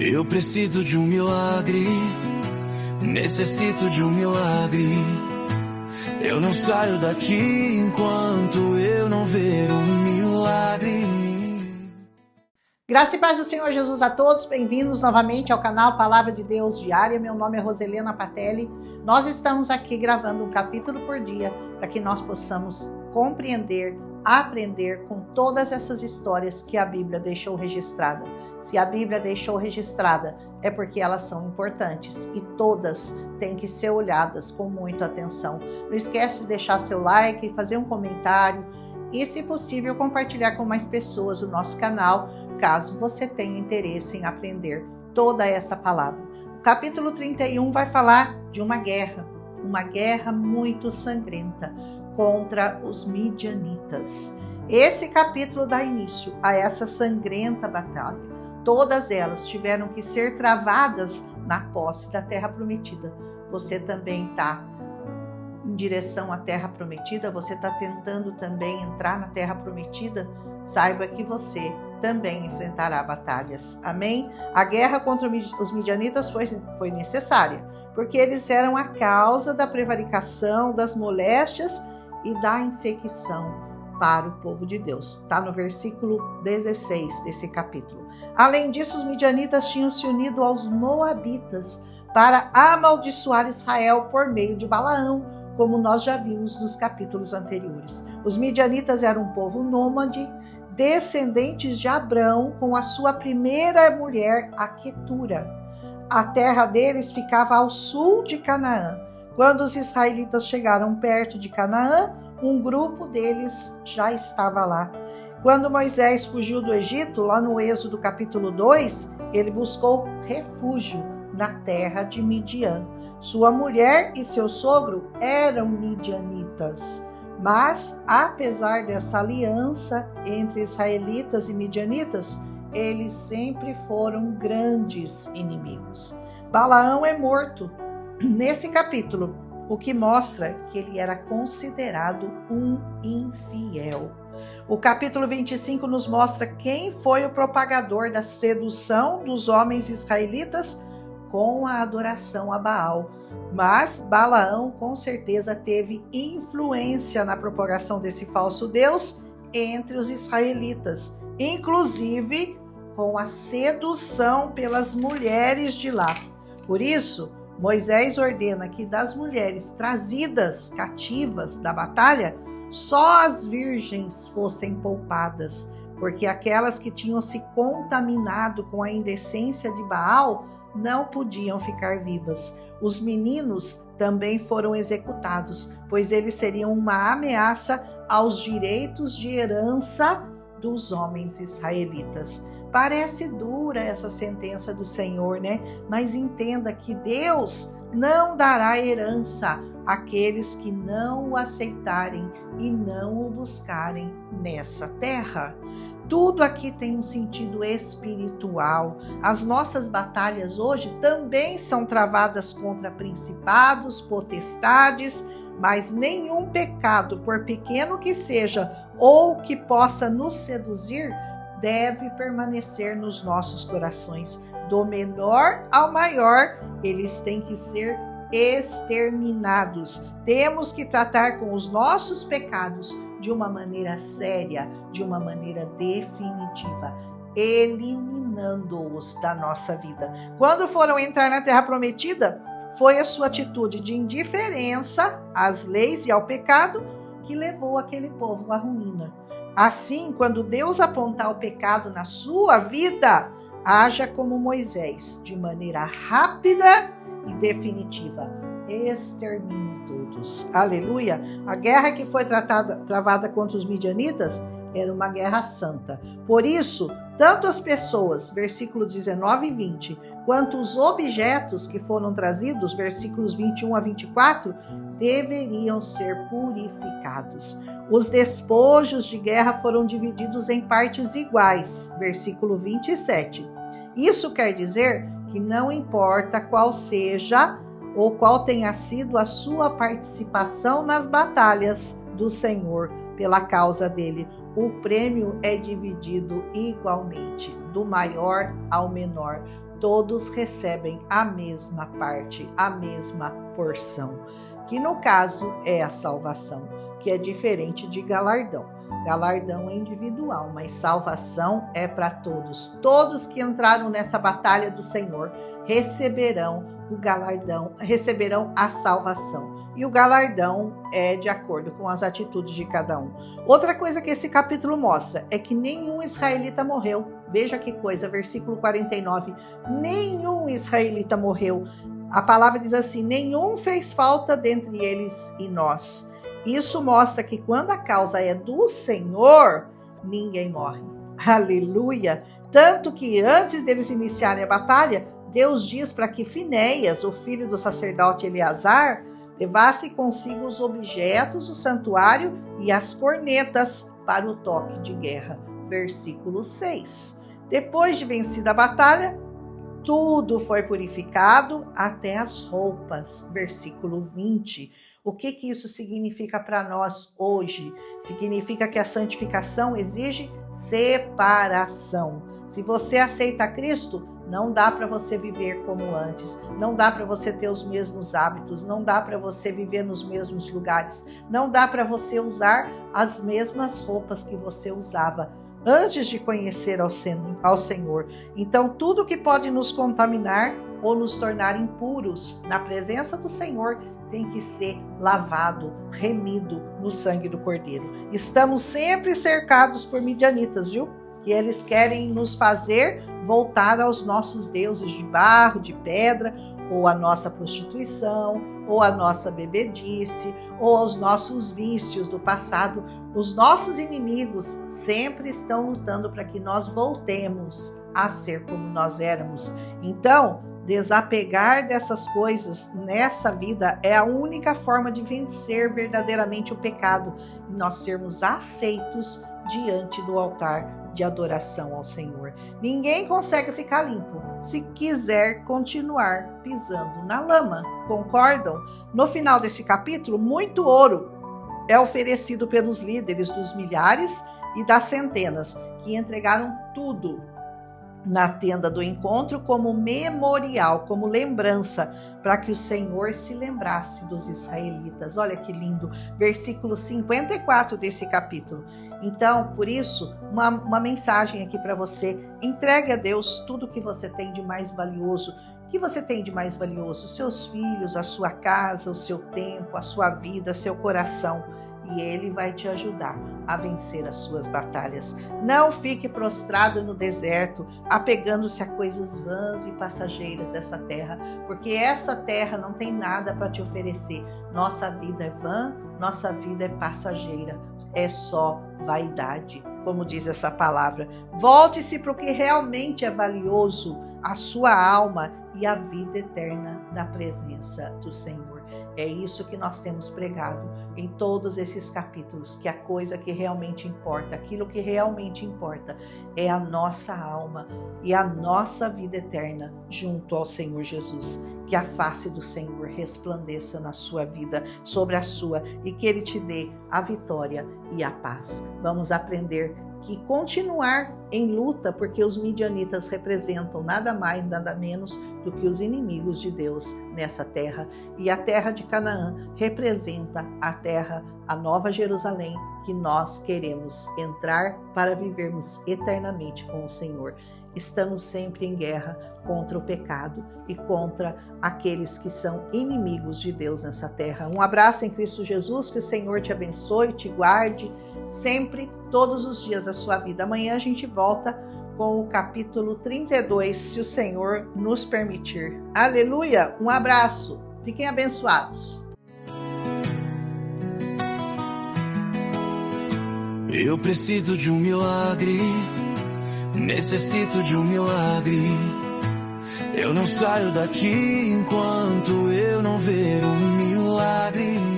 Eu preciso de um milagre, necessito de um milagre. Eu não saio daqui enquanto eu não ver um milagre. Graça e paz do Senhor Jesus a todos, bem-vindos novamente ao canal Palavra de Deus Diária. Meu nome é Roselena Patelli. Nós estamos aqui gravando um capítulo por dia para que nós possamos compreender, aprender com todas essas histórias que a Bíblia deixou registrada. Se a Bíblia deixou registrada, é porque elas são importantes e todas têm que ser olhadas com muita atenção. Não esquece de deixar seu like, fazer um comentário e, se possível, compartilhar com mais pessoas o nosso canal, caso você tenha interesse em aprender toda essa palavra. O capítulo 31 vai falar de uma guerra muito sangrenta contra os midianitas. Esse capítulo dá início a essa sangrenta batalha. Todas elas tiveram que ser travadas na posse da terra prometida. Você também está em direção à terra prometida? Você está tentando também entrar na terra prometida? Saiba que você também enfrentará batalhas. Amém? A guerra contra os midianitas foi necessária, porque eles eram a causa da prevaricação, das moléstias e da infecção para o povo de Deus. Está no versículo 16 desse capítulo. Além disso, os midianitas tinham se unido aos moabitas para amaldiçoar Israel por meio de Balaão, como nós já vimos nos capítulos anteriores. Os midianitas eram um povo nômade, descendentes de Abrão, com a sua primeira mulher, a Quetura. A terra deles ficava ao sul de Canaã. Quando os israelitas chegaram perto de Canaã, um grupo deles já estava lá. Quando Moisés fugiu do Egito, lá no Êxodo capítulo 2, ele buscou refúgio na terra de Midian. Sua mulher e seu sogro eram midianitas. Mas, apesar dessa aliança entre israelitas e midianitas, eles sempre foram grandes inimigos. Balaão é morto nesse capítulo, o que mostra que ele era considerado um infiel. O capítulo 25 nos mostra quem foi o propagador da sedução dos homens israelitas com a adoração a Baal. Mas Balaão com certeza teve influência na propagação desse falso Deus entre os israelitas, inclusive com a sedução pelas mulheres de lá. Por isso, Moisés ordena que das mulheres trazidas cativas da batalha, só as virgens fossem poupadas, porque aquelas que tinham se contaminado com a indecência de Baal não podiam ficar vivas. Os meninos também foram executados, pois eles seriam uma ameaça aos direitos de herança dos homens israelitas. Parece dura essa sentença do Senhor, né? Mas entenda que Deus não dará herança àqueles que não o aceitarem e não o buscarem nessa terra. Tudo aqui tem um sentido espiritual. As nossas batalhas hoje também são travadas contra principados, potestades, mas nenhum pecado, por pequeno que seja ou que possa nos seduzir, deve permanecer nos nossos corações. Do menor ao maior, eles têm que ser exterminados. Temos que tratar com os nossos pecados de uma maneira séria, de uma maneira definitiva, eliminando-os da nossa vida. Quando foram entrar na terra prometida, foi a sua atitude de indiferença às leis e ao pecado que levou aquele povo à ruína. Assim, quando Deus apontar o pecado na sua vida, haja como Moisés, de maneira rápida e definitiva. Extermine todos. Aleluia! A guerra que foi travada contra os midianitas era uma guerra santa. Por isso, tanto as pessoas, versículos 19 e 20, quanto os objetos que foram trazidos, versículos 21 a 24, deveriam ser purificados. Os despojos de guerra foram divididos em partes iguais, versículo 27. Isso quer dizer que não importa qual seja ou qual tenha sido a sua participação nas batalhas do Senhor pela causa dele, o prêmio é dividido igualmente, do maior ao menor. todos recebem a mesma parte, a mesma porção, que no caso é a salvação, que é diferente de galardão. Galardão é individual, mas salvação é para todos. Todos que entraram nessa batalha do Senhor receberão o galardão, receberão a salvação. E o galardão é de acordo com as atitudes de cada um. Outra coisa que esse capítulo mostra é que nenhum israelita morreu. Veja que coisa, versículo 49. Nenhum israelita morreu. A palavra diz assim: nenhum fez falta dentre eles e nós. Isso mostra que quando a causa é do Senhor, ninguém morre. Aleluia! Tanto que antes deles iniciarem a batalha, Deus diz para que Finéias, o filho do sacerdote Eleazar, levasse consigo os objetos do santuário e as cornetas para o toque de guerra. Versículo 6. Depois de vencida a batalha, tudo foi purificado, até as roupas. Versículo 20. O que isso significa para nós hoje? Significa que a santificação exige separação. Se você aceita Cristo, não dá para você viver como antes, não dá para você ter os mesmos hábitos, não dá para você viver nos mesmos lugares, não dá para você usar as mesmas roupas que você usava antes de conhecer ao Senhor. Então, tudo que pode nos contaminar ou nos tornar impuros na presença do Senhor tem que ser lavado, remido no sangue do Cordeiro. Estamos sempre cercados por midianitas, viu? Que eles querem nos fazer voltar aos nossos deuses de barro, de pedra, ou a nossa prostituição, ou a nossa bebedice, ou aos nossos vícios do passado. Os nossos inimigos sempre estão lutando para que nós voltemos a ser como nós éramos. Então, desapegar dessas coisas nessa vida é a única forma de vencer verdadeiramente o pecado e nós sermos aceitos diante do altar de adoração ao Senhor. Ninguém consegue ficar limpo se quiser continuar pisando na lama. Concordam? No final desse capítulo, muito ouro é oferecido pelos líderes dos milhares e das centenas, que entregaram tudo na tenda do encontro como memorial, como lembrança, para que o Senhor se lembrasse dos israelitas. Olha que lindo, versículo 54 desse capítulo. Então, por isso, uma mensagem aqui para você: entregue a Deus tudo que você tem de mais valioso. O que você tem de mais valioso? Os seus filhos, a sua casa, o seu tempo, a sua vida, seu coração. E Ele vai te ajudar a vencer as suas batalhas. Não fique prostrado no deserto, apegando-se a coisas vãs e passageiras dessa terra, porque essa terra não tem nada para te oferecer. Nossa vida é vã, nossa vida é passageira, é só vaidade, como diz essa palavra. Volte-se para o que realmente é valioso, a sua alma e a vida eterna na presença do Senhor. É isso que nós temos pregado em todos esses capítulos, que a coisa que realmente importa, aquilo que realmente importa é a nossa alma e a nossa vida eterna junto ao Senhor Jesus. Que a face do Senhor resplandeça na sua vida, sobre a sua, e que Ele te dê a vitória e a paz. Vamos aprender que continuar em luta, porque os midianitas representam nada mais, nada menos do que os inimigos de Deus nessa terra. E a terra de Canaã representa a terra, a Nova Jerusalém, que nós queremos entrar para vivermos eternamente com o Senhor. Estamos sempre em guerra contra o pecado e contra aqueles que são inimigos de Deus nessa terra. Um abraço em Cristo Jesus, que o Senhor te abençoe, te guarde sempre, todos os dias da sua vida. Amanhã a gente volta com o capítulo 32, se o Senhor nos permitir. Aleluia! Um abraço, fiquem abençoados. Eu preciso de um milagre, necessito de um milagre. Eu não saio daqui enquanto eu não ver um milagre.